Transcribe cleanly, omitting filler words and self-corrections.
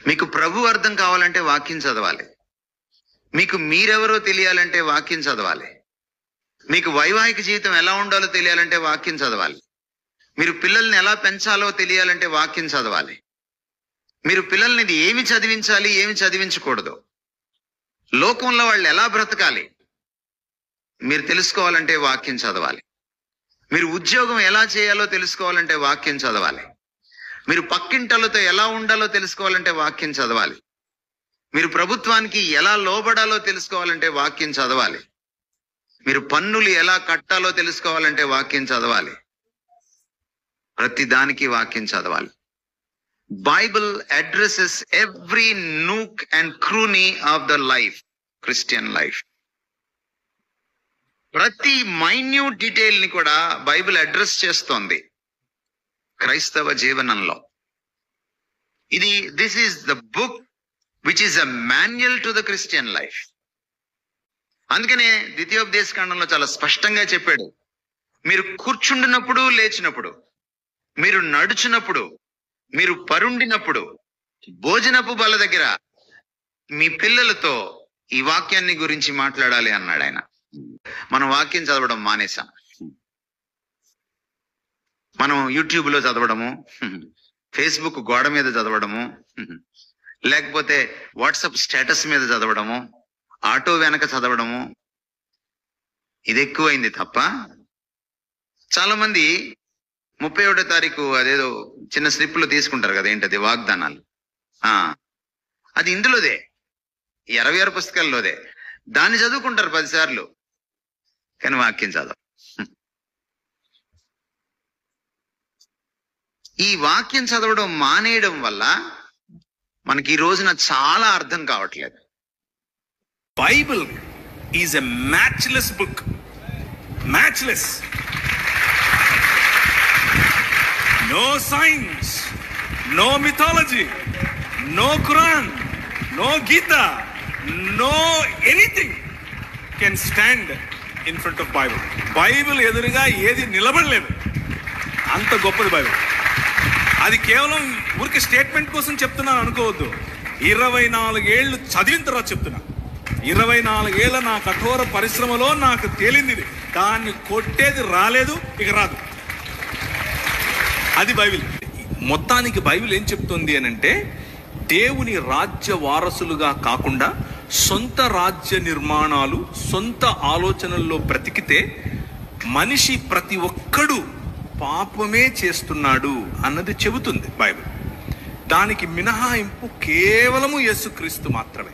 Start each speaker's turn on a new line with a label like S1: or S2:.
S1: మీకు ప్రభు అర్థం కావాలంటే వాక్యం చదవాలి. మీకు మీరెవరో తెలియాలంటే వాక్యం చదవాలి. మీకు వైవాహిక జీవితం ఎలా ఉండాలో తెలియాలంటే వాక్యం చదవాలి. మీరు పిల్లల్ని ఎలా పెంచాలో తెలియాలంటే వాక్యం చదవాలి. మీరు పిల్లల్ని ఏమి చదివించాలి, ఏమి చదివించకూడదు, లోకంలో వాళ్ళు ఎలా బ్రతకాలి మీరు తెలుసుకోవాలంటే వాక్యం చదవాలి. మీరు ఉద్యోగం ఎలా చేయాలో తెలుసుకోవాలంటే వాక్యం చదవాలి. మీరు పక్కింటలతో ఎలా ఉండాలో తెలుసుకోవాలంటే వాక్యం చదవాలి. మీరు ప్రభుత్వానికి ఎలా లోబడాలో తెలుసుకోవాలంటే వాక్యం చదవాలి. మీరు పన్నులు ఎలా కట్టాలో తెలుసుకోవాలంటే వాక్యం చదవాలి. ప్రతి దానికి వాక్యం చదవాలి. Bible addresses every nook and cranny of the life, Christian life. ప్రతి మైన్యూట్ డీటెయిల్ ని కూడా బైబిల్ అడ్రస్ చేస్తోంది క్రైస్తవ జీవనంలో. This is the book which is a manual to the Christian life. అందుకనే ద్వితీయోపదేశ కాండంలో చాలా స్పష్టంగా చెప్పాడు, మీరు కూర్చుండినప్పుడు, లేచినప్పుడు, మీరు నడుచునప్పుడు, మీరు పరుండినప్పుడు, భోజనపు బల్ల దగ్గర మీ పిల్లలతో ఈ వాక్యాన్ని గురించి మాట్లాడాలి అన్నాడు ఆయన. మనం వాక్యం చదవడం మానేసాం. మనం యూట్యూబ్ లో చదవడము, ఫేస్బుక్ గోడ మీద చదవడము, లేకపోతే వాట్సాప్ స్టేటస్ మీద చదవడము, ఆటో వెనక చదవడము, ఇది ఎక్కువైంది తప్ప చాలా మంది 31వ తారీఖు అదేదో చిన్న స్లిప్లో తీసుకుంటారు కదా, ఏంటది వాగ్దానాలు, అది ఇందులోదే, 26 పుస్తకాల్లోదే. దాన్ని చదువుకుంటారు 10 సార్లు, కానీ వాక్యం చదవ. ఈ వాక్యం చదవడం మానేయడం వల్ల మనకి ఈ రోజున చాలా అర్థం కావట్లేదు.
S2: Bible is a matchless book. Matchless. No science, no mythology, no Quran, no Gita, no anything can stand in front of Bible. Bible ఎదురుగా ఏది నిలబడలేదు, అంత గొప్పది బైబిల్. అది కేవలం ఊరికి స్టేట్మెంట్ కోసం చెప్తున్నాను అనుకోవద్దు. 24 ఏళ్ళు చదివిన తర్వాత చెప్తున్నా. 24 ఏళ్ళ నా కఠోర పరిశ్రమలో నాకు తేలింది, దాన్ని కొట్టేది రాలేదు, ఇక రాదు. అది బైబిల్. మొత్తానికి బైబిల్ ఏం చెప్తుంది అనంటే, దేవుని రాజ్య వారసులుగా కాకుండా సొంత రాజ్య నిర్మాణాలు, సొంత ఆలోచనల్లో బ్రతికితే మనిషి ప్రతి ఒక్కడు పాపమే చేస్తున్నాడు అన్నది చెబుతుంది బైబిల్. దానికి మినహాయింపు కేవలము యేసుక్రీస్తు మాత్రమే.